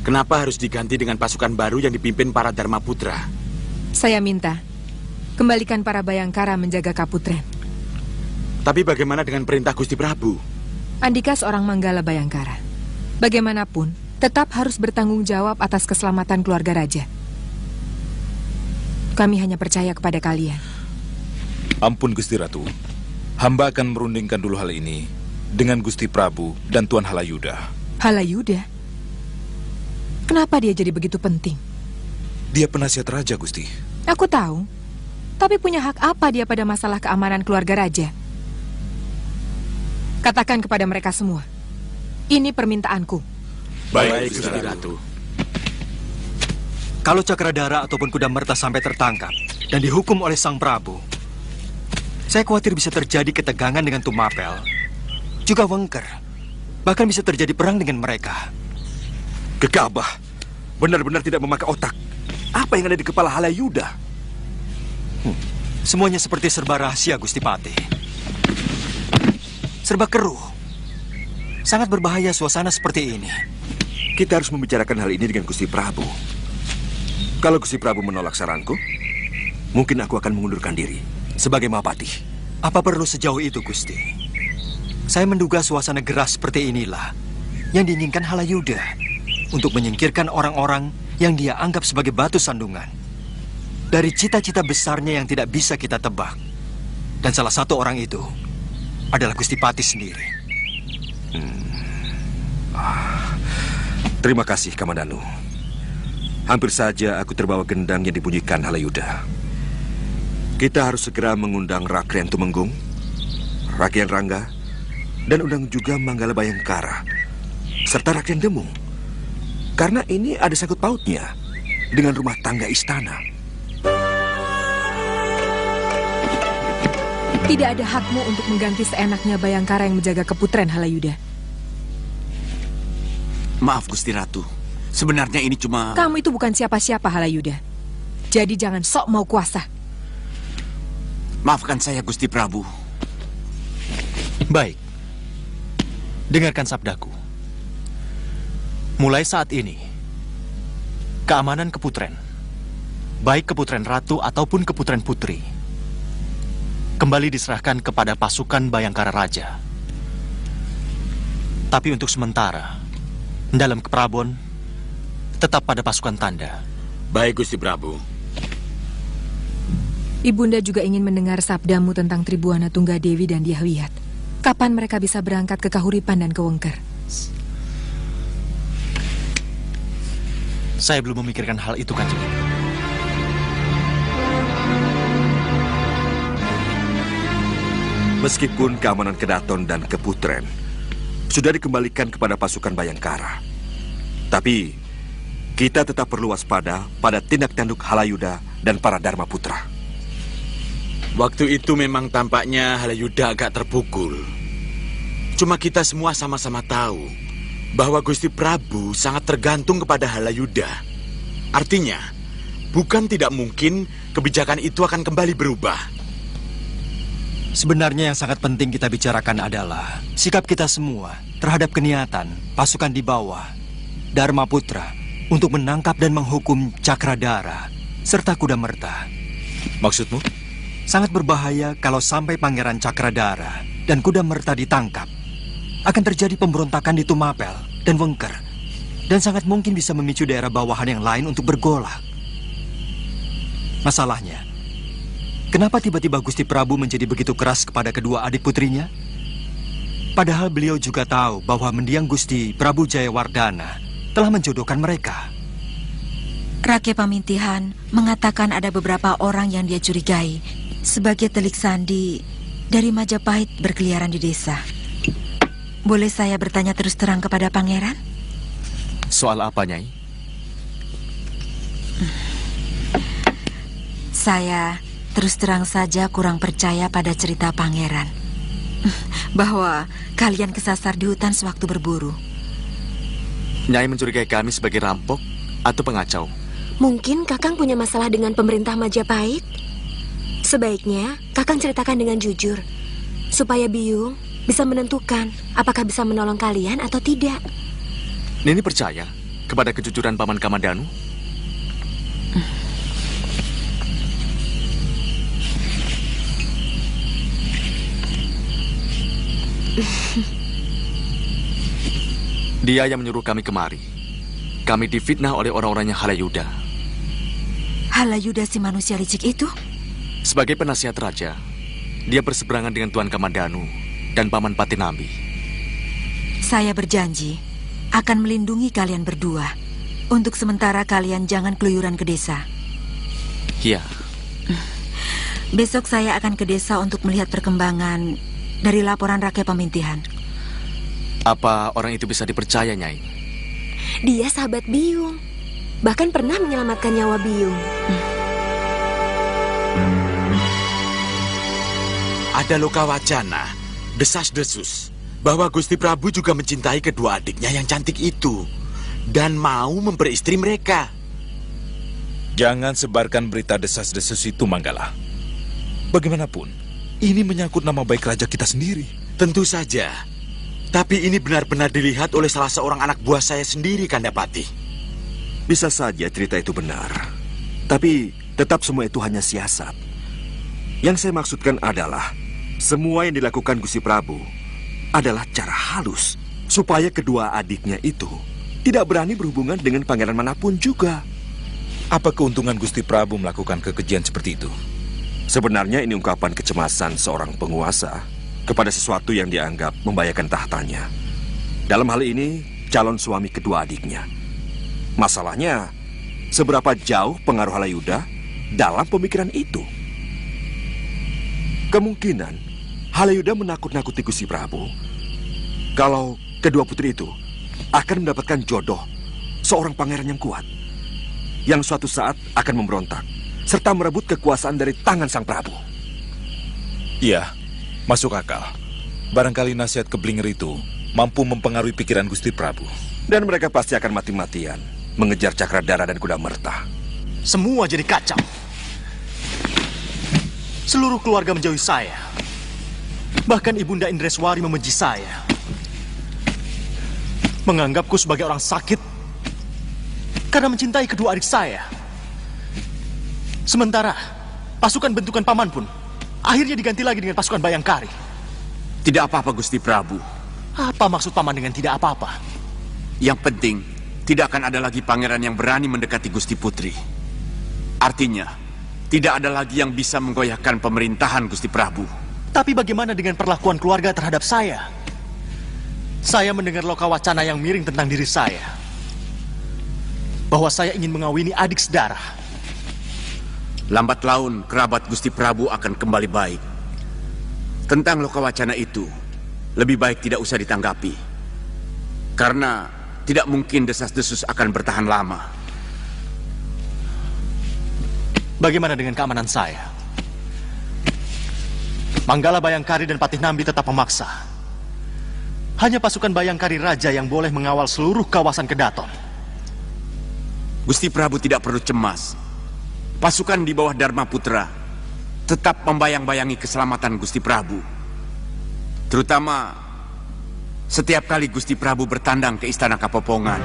Kenapa harus diganti dengan pasukan baru yang dipimpin para Dharma Putra? Saya minta, kembalikan para Bayangkara menjaga kaputren. Tapi bagaimana dengan perintah Gusti Prabu? Andika seorang Manggala Bayangkara. Bagaimanapun, tetap harus bertanggung jawab atas keselamatan keluarga raja. Kami hanya percaya kepada kalian. Ampun Gusti Ratu. Hamba akan merundingkan dulu hal ini dengan Gusti Prabu dan Tuan Halayuda. Halayuda? Kenapa dia jadi begitu penting? Dia penasihat raja, Gusti. Aku tahu. Tapi punya hak apa dia pada masalah keamanan keluarga raja? Katakan kepada mereka semua. Ini permintaanku. Baik, Gusti Ratu. Kalau Cakradara ataupun Kudamerta sampai tertangkap dan dihukum oleh Sang Prabu, saya khawatir bisa terjadi ketegangan dengan Tumapel, juga Wengker. Bahkan bisa terjadi perang dengan mereka. Gegabah, benar-benar tidak memakai otak. Apa yang ada di kepala Halayuda? Semuanya seperti serba rahasia, Gusti Patih. Serba keruh. Sangat berbahaya suasana seperti ini. Kita harus membicarakan hal ini dengan Gusti Prabu. Kalau Gusti Prabu menolak saranku, mungkin aku akan mengundurkan diri sebagai Mahapati. Apa perlu sejauh itu, Gusti? Saya menduga suasana geras seperti inilah yang diinginkan Halayuda untuk menyingkirkan orang-orang yang dia anggap sebagai batu sandungan dari cita-cita besarnya yang tidak bisa kita tebak. Dan salah satu orang itu adalah Gusti Patih sendiri. Terima kasih, Kamandanu. Hampir saja aku terbawa gendang yang dibunyikan Halayuda. Kita harus segera mengundang Rakren Tumenggung, Rakren Rangga, dan undang juga Manggala Bayangkara, serta Rakren Demung. Karena ini ada sangkut pautnya dengan rumah tangga istana. Tidak ada hakmu untuk mengganti seenaknya Bayangkara yang menjaga keputren Halayuda. Maaf, Gusti Ratu. Sebenarnya ini cuma... Kamu itu bukan siapa-siapa, Halayuda. Jadi jangan sok mau kuasa. Maafkan saya, Gusti Prabu. Baik. Dengarkan sabdaku. Mulai saat ini, keamanan keputren, baik keputren ratu ataupun keputren putri, kembali diserahkan kepada pasukan Bayangkara Raja. Tapi untuk sementara, dalam keprabon, tetap pada pasukan tanda. Baik, Gusti Prabu. Ibunda juga ingin mendengar sabdamu tentang Tribuana Tunggadewi dan Dyahwiyat. Kapan mereka bisa berangkat ke Kahuripan dan ke Wengker? Saya belum memikirkan hal itu, Kanjeng. Meskipun keamanan Kedaton dan Keputren sudah dikembalikan kepada pasukan Bayangkara, tapi kita tetap perlu waspada pada tindak tanduk Halayuda dan para Dharma Putra. Waktu itu memang tampaknya Halayuda agak terpukul. Cuma kita semua sama-sama tahu bahwa Gusti Prabu sangat tergantung kepada Halayuda. Artinya, bukan tidak mungkin kebijakan itu akan kembali berubah. Sebenarnya yang sangat penting kita bicarakan adalah sikap kita semua terhadap keniatan pasukan di bawah, Dharma Putra, untuk menangkap dan menghukum Cakradara serta Kuda Merta. Maksudmu? Sangat berbahaya kalau sampai Pangeran Cakradara dan Kuda Merta ditangkap. Akan terjadi pemberontakan di Tumapel dan Wengker, dan sangat mungkin bisa memicu daerah bawahan yang lain untuk bergolak. Masalahnya, kenapa tiba-tiba Gusti Prabu menjadi begitu keras kepada kedua adik putrinya? Padahal beliau juga tahu bahwa mendiang Gusti Prabu Jayawardana telah menjodohkan mereka. Rake Pamintihan mengatakan ada beberapa orang yang dia curigai sebagai telik sandi dari Majapahit berkeliaran di desa. Boleh saya bertanya terus terang kepada pangeran? Soal apa, Nyai? Saya terus terang saja kurang percaya pada cerita pangeran bahwa kalian kesasar di hutan sewaktu berburu. Nyai mencurigai kami sebagai rampok atau pengacau? Mungkin Kakang punya masalah dengan pemerintah Majapahit. Sebaiknya Kakang ceritakan dengan jujur, supaya Biyung bisa menentukan apakah bisa menolong kalian atau tidak. Nini percaya kepada kejujuran Paman Kamandanu? Dia yang menyuruh kami kemari. Kami difitnah oleh orang-orangnya Halayuda. Halayuda si manusia licik itu? Sebagai penasihat raja, dia berseberangan dengan Tuan Kamandanu dan Paman Patinambi. Saya berjanji akan melindungi kalian berdua. Untuk sementara kalian jangan keluyuran ke desa. Iya. Besok saya akan ke desa untuk melihat perkembangan dari laporan Rake Pamintihan. Apa orang itu bisa dipercaya, Nyai? Dia sahabat Biyung. Bahkan pernah menyelamatkan nyawa Biyung. Ada loka wacana, desas-desus, bahwa Gusti Prabu juga mencintai kedua adiknya yang cantik itu dan mau memperistri mereka. Jangan sebarkan berita desas-desus itu, Manggala. Bagaimanapun, ini menyangkut nama baik raja kita sendiri. Tentu saja. Tapi ini benar-benar dilihat oleh salah seorang anak buah saya sendiri, Kandapati. Bisa saja cerita itu benar. Tapi tetap semua itu hanya siasat. Yang saya maksudkan adalah semua yang dilakukan Gusti Prabu adalah cara halus supaya kedua adiknya itu tidak berani berhubungan dengan pangeran manapun juga. Apa keuntungan Gusti Prabu melakukan kekejian seperti itu? Sebenarnya ini ungkapan kecemasan seorang penguasa kepada sesuatu yang dianggap membahayakan tahtanya. Dalam hal ini, calon suami kedua adiknya. Masalahnya, seberapa jauh pengaruh Halayuda dalam pemikiran itu? Kemungkinan Halayuda menakut-nakuti Gusti Prabu kalau kedua putri itu akan mendapatkan jodoh seorang pangeran yang kuat, yang suatu saat akan memberontak serta merebut kekuasaan dari tangan sang Prabu. Iya, masuk akal. Barangkali nasihat keblinger itu mampu mempengaruhi pikiran Gusti Prabu. Dan mereka pasti akan mati-matian mengejar Cakradara dan Kuda Merta. Semua jadi kacau. Seluruh keluarga menjauhi saya. Bahkan Ibunda Indreswari membenci saya. Menganggapku sebagai orang sakit karena mencintai kedua adik saya. Sementara pasukan bentukan paman pun akhirnya diganti lagi dengan pasukan Bayangkari. Tidak apa-apa, Gusti Prabu. Apa maksud paman dengan tidak apa-apa? Yang penting, tidak akan ada lagi pangeran yang berani mendekati Gusti Putri. Artinya, tidak ada lagi yang bisa menggoyahkan pemerintahan Gusti Prabu. Tapi bagaimana dengan perlakuan keluarga terhadap saya? Saya mendengar loka wacana yang miring tentang diri saya. Bahwa saya ingin mengawini adik saudara. Lambat laun, kerabat Gusti Prabu akan kembali baik. Tentang loka wacana itu, lebih baik tidak usah ditanggapi. Karena tidak mungkin desas-desus akan bertahan lama. Bagaimana dengan keamanan saya? Manggala Bayangkari dan Patih Nambi tetap memaksa. Hanya pasukan Bayangkari Raja yang boleh mengawal seluruh kawasan Kedaton. Gusti Prabu tidak perlu cemas. Pasukan di bawah Dharma Putra tetap membayang-bayangi keselamatan Gusti Prabu. Terutama setiap kali Gusti Prabu bertandang ke Istana Kapopongan.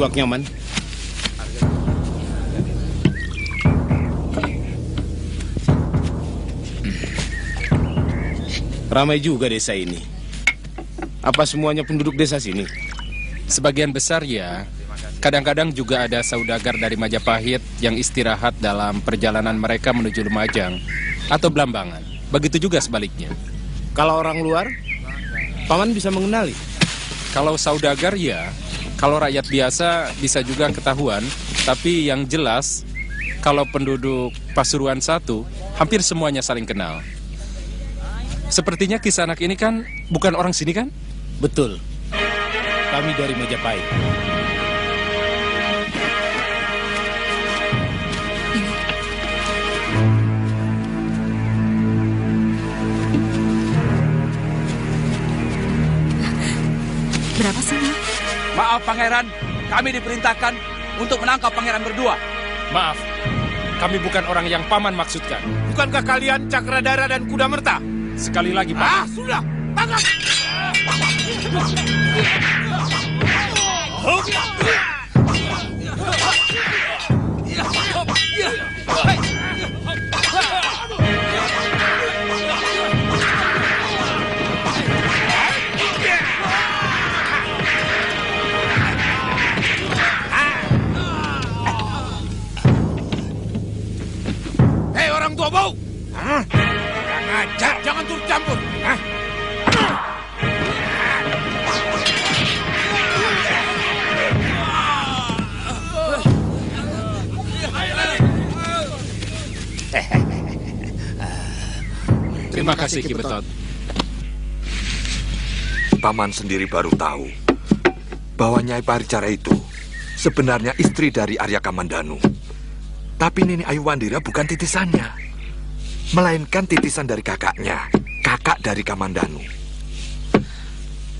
Tuak nyaman. Ramai juga desa ini. Apa semuanya penduduk desa sini? Sebagian besar ya. Kadang-kadang juga ada saudagar dari Majapahit yang istirahat dalam perjalanan mereka menuju Lumajang atau Blambangan. Begitu juga sebaliknya. Kalau orang luar, Paman bisa mengenali? Kalau saudagar ya. Kalau rakyat biasa bisa juga ketahuan. Tapi yang jelas, kalau penduduk Pasuruan 1, hampir semuanya saling kenal. Sepertinya Kisanak ini kan bukan orang sini kan? Betul. Kami dari Majapahit. Berapa sih? Maaf Pangeran, kami diperintahkan untuk menangkap Pangeran berdua. Maaf, kami bukan orang yang Paman maksudkan. Bukankah kalian Cakradara dan Kuda Merta? Sekali lagi, Pak. Sudah, tangkap! Hei orang tua bau! Jangan ajar, jangan turut campur. Terima kasih Ki Betot. Paman sendiri baru tahu bahwa Nyai Paricara itu sebenarnya istri dari Arya Kamandanu. Tapi Nini Ayuwandira bukan titisannya, melainkan titisan dari kakaknya, kakak dari Kamandanu.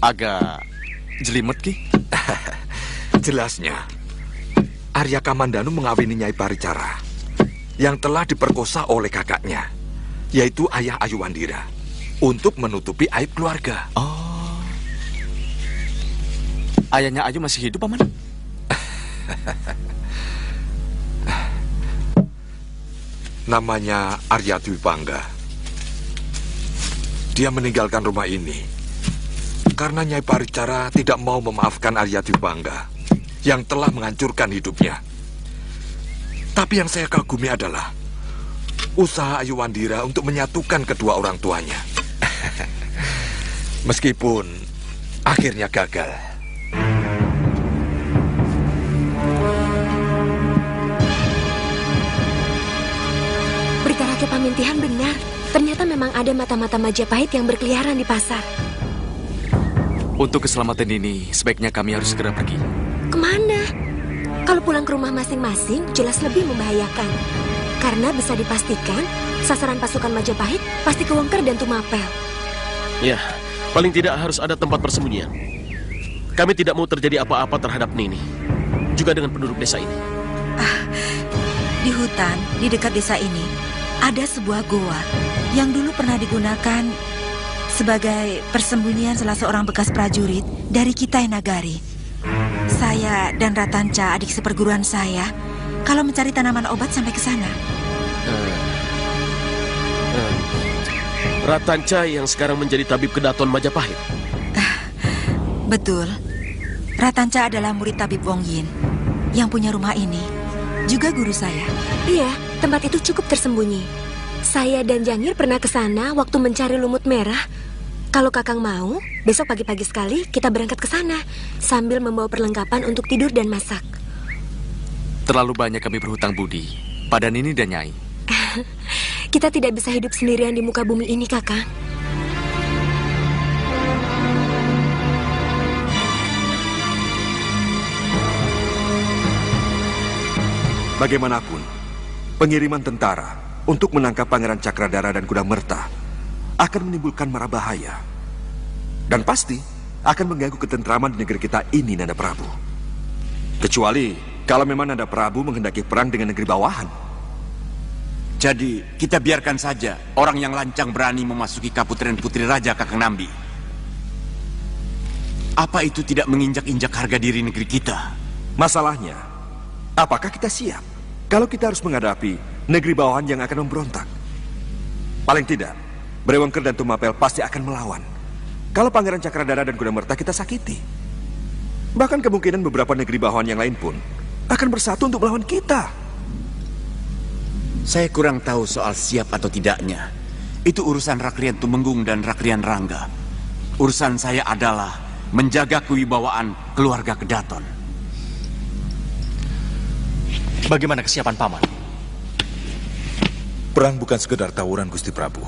Agak jelimet, Ki. Jelasnya, Arya Kamandanu mengawini Nyai Paricara yang telah diperkosa oleh kakaknya, yaitu ayah Ayuwandira, untuk menutupi aib keluarga. Oh. Ayahnya Ayu masih hidup, Paman? Namanya Arya Dwipangga. Dia meninggalkan rumah ini karena Nyai Paricara tidak mau memaafkan Arya Dwipangga yang telah menghancurkan hidupnya. Tapi yang saya kagumi adalah usaha Ayuwandira untuk menyatukan kedua orang tuanya. Meskipun akhirnya gagal. Berita rakyat Pamintihan benar. Ternyata memang ada mata-mata Majapahit yang berkeliaran di pasar. Untuk keselamatan ini, sebaiknya kami harus segera pergi. Kemana? Kalau pulang ke rumah masing-masing, jelas lebih membahayakan. Karena bisa dipastikan, sasaran pasukan Majapahit pasti ke Wengker dan Tumapel. Ya, paling tidak harus ada tempat persembunyian. Kami tidak mau terjadi apa-apa terhadap Nini. Juga dengan penduduk desa ini. Di hutan, di dekat desa ini, ada sebuah goa yang dulu pernah digunakan sebagai persembunyian salah seorang bekas prajurit dari Kitai Nagari. Saya dan Ratanca, adik seperguruan saya, kalau mencari tanaman obat sampai ke sana. Ratanca yang sekarang menjadi tabib kedaton Majapahit. Betul. Ratanca adalah murid tabib Wong Yin yang punya rumah ini. Juga guru saya. Iya, tempat itu cukup tersembunyi. Saya dan Jangir pernah ke sana waktu mencari lumut merah. Kalau Kakang mau, besok pagi-pagi sekali kita berangkat ke sana sambil membawa perlengkapan untuk tidur dan masak. Terlalu banyak kami berhutang budi pada Nini dan Nyai. Kita tidak bisa hidup sendirian di muka bumi ini, Kakang. Bagaimanapun, pengiriman tentara untuk menangkap Pangeran Cakradara dan Kuda Merta akan menimbulkan mara bahaya. Dan pasti akan mengganggu ketentraman di negeri kita ini, Nanda Prabu. Kecuali kalau memang Nanda Prabu menghendaki perang dengan negeri bawahan. Jadi, kita biarkan saja orang yang lancang berani memasuki kaputren putri raja Kakang Nambi. Apa itu tidak menginjak-injak harga diri negeri kita? Masalahnya, apakah kita siap kalau kita harus menghadapi negeri bawahan yang akan memberontak? Paling tidak, Brewengker dan Tumapel pasti akan melawan. Kalau Pangeran Cakradara dan Kudamerta kita sakiti. Bahkan kemungkinan beberapa negeri bawahan yang lain pun akan bersatu untuk melawan kita. Saya kurang tahu soal siap atau tidaknya. Itu urusan Rakrian Tumenggung dan Rakrian Rangga. Urusan saya adalah menjaga kewibawaan keluarga Kedaton. Bagaimana kesiapan Paman? Perang bukan sekedar tawuran, Gusti Prabu.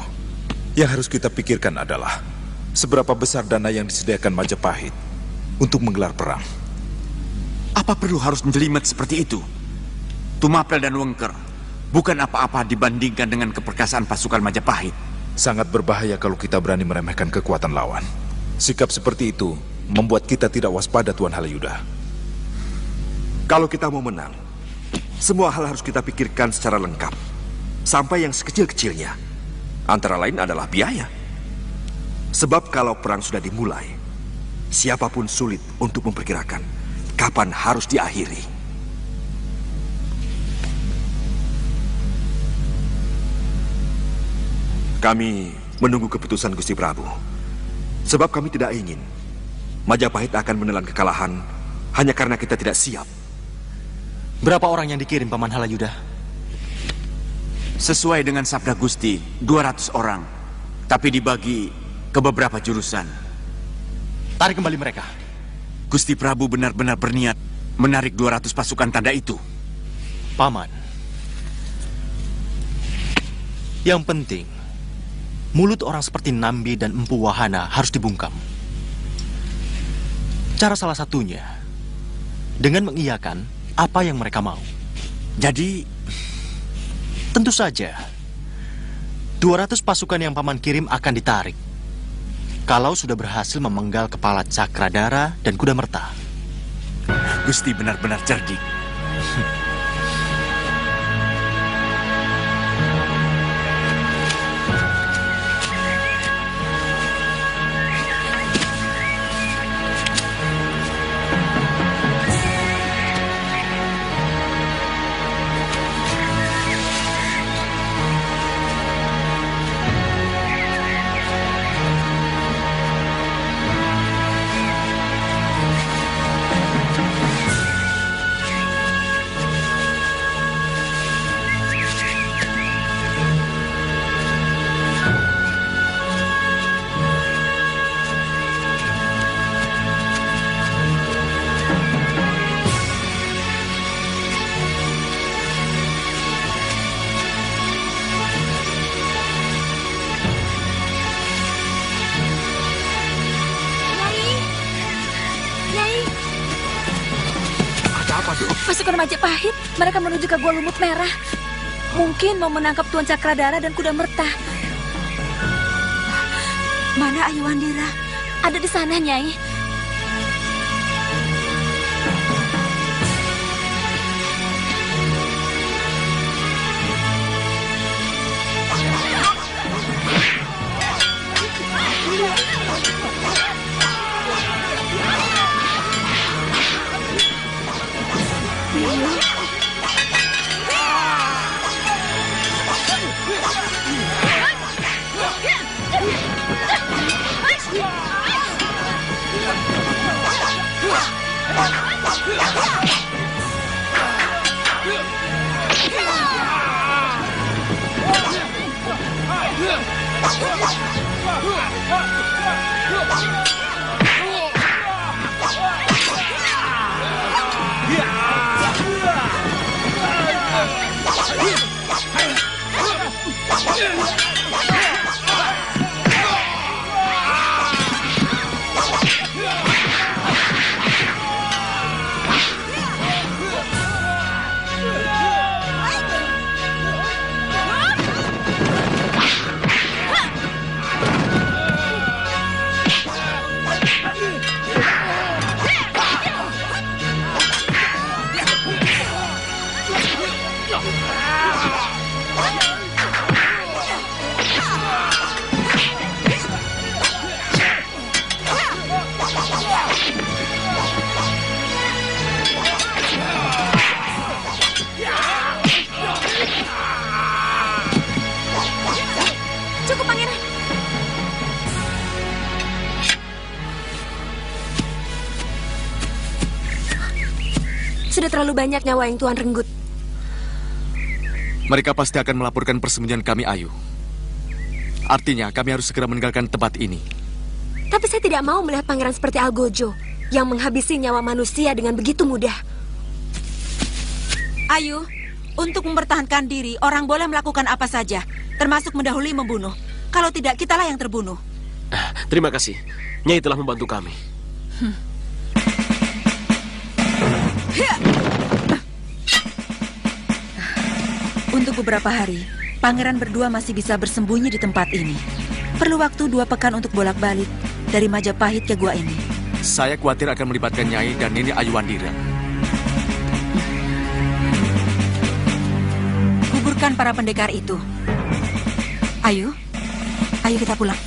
Yang harus kita pikirkan adalah seberapa besar dana yang disediakan Majapahit untuk menggelar perang. Apa perlu harus menjelimet seperti itu? Tumapel dan Wengker bukan apa-apa dibandingkan dengan keperkasaan pasukan Majapahit. Sangat berbahaya kalau kita berani meremehkan kekuatan lawan. Sikap seperti itu membuat kita tidak waspada, Tuan Halayuda. Kalau kita mau menang, semua hal harus kita pikirkan secara lengkap. Sampai yang sekecil-kecilnya. Antara lain adalah biaya. Sebab kalau perang sudah dimulai, siapapun sulit untuk memperkirakan kapan harus diakhiri. Kami menunggu keputusan Gusti Prabu. Sebab kami tidak ingin Majapahit akan menelan kekalahan hanya karena kita tidak siap. Berapa orang yang dikirim Paman Halayuda? Sesuai dengan sabda Gusti, 200 orang. Tapi dibagi ke beberapa jurusan. Tarik kembali mereka. Gusti Prabu benar-benar berniat menarik 200 pasukan tanda itu. Paman, yang penting, mulut orang seperti Nambi dan Empu Wahana harus dibungkam. Cara salah satunya dengan mengiyakan apa yang mereka mau. Jadi, tentu saja 200 pasukan yang Paman kirim akan ditarik kalau sudah berhasil memenggal kepala Cakradara dan Kudamerta. Gusti benar-benar cerdik. Pasukan Majapahit, mereka menuju ke Gua Lumut Merah. Mungkin mau menangkap Tuan Cakradara dan Kudamerta. Mana Ayu Wandira? Ada di sana, Nyai. terlalu banyak nyawa yang Tuan renggut. Mereka pasti akan melaporkan persembunyian kami, Ayu. Artinya, kami harus segera meninggalkan tempat ini. Tapi saya tidak mau melihat pangeran seperti Algojo yang menghabisi nyawa manusia dengan begitu mudah. Ayu, untuk mempertahankan diri, orang boleh melakukan apa saja, termasuk mendahului membunuh. Kalau tidak, kitalah yang terbunuh. Terima kasih. Nyai telah membantu kami. Untuk beberapa hari, pangeran berdua masih bisa bersembunyi di tempat ini. Perlu waktu 2 pekan untuk bolak-balik dari Majapahit ke gua ini. Saya khawatir akan melibatkan Nyai dan Nini Ayuandira. Gugurkan para pendekar itu. Ayo kita pulang.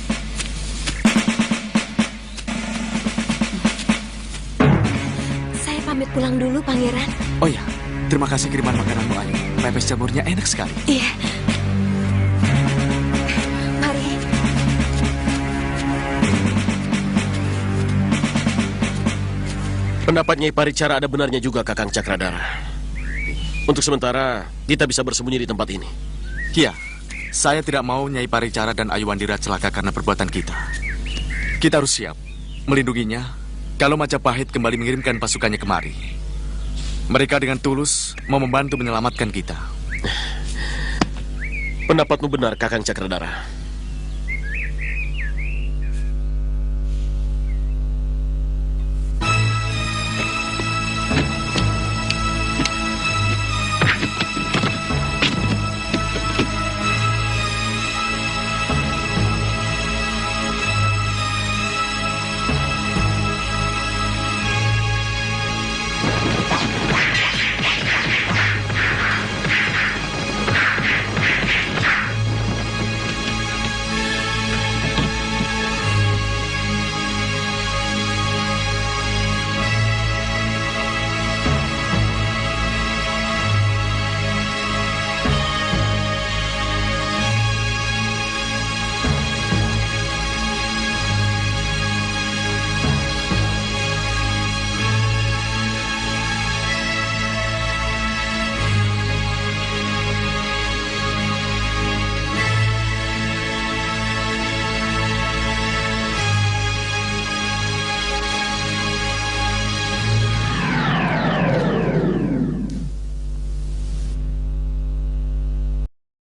Saya pamit pulang dulu, Pangeran. Oh ya, terima kasih kiriman makananmu, Ayu. Pepes jamurnya enak sekali. Iya. Mari. Pendapat Nyai Paricara ada benarnya juga, Kakang Cakradara. Untuk sementara, kita bisa bersembunyi di tempat ini. Iya, saya tidak mau Nyai Paricara dan Ayuandira celaka karena perbuatan kita. Kita harus siap melindunginya kalau Majapahit kembali mengirimkan pasukannya kemari. Mereka dengan tulus mau membantu menyelamatkan kita. Pendapatmu benar, Kakang Cakradara.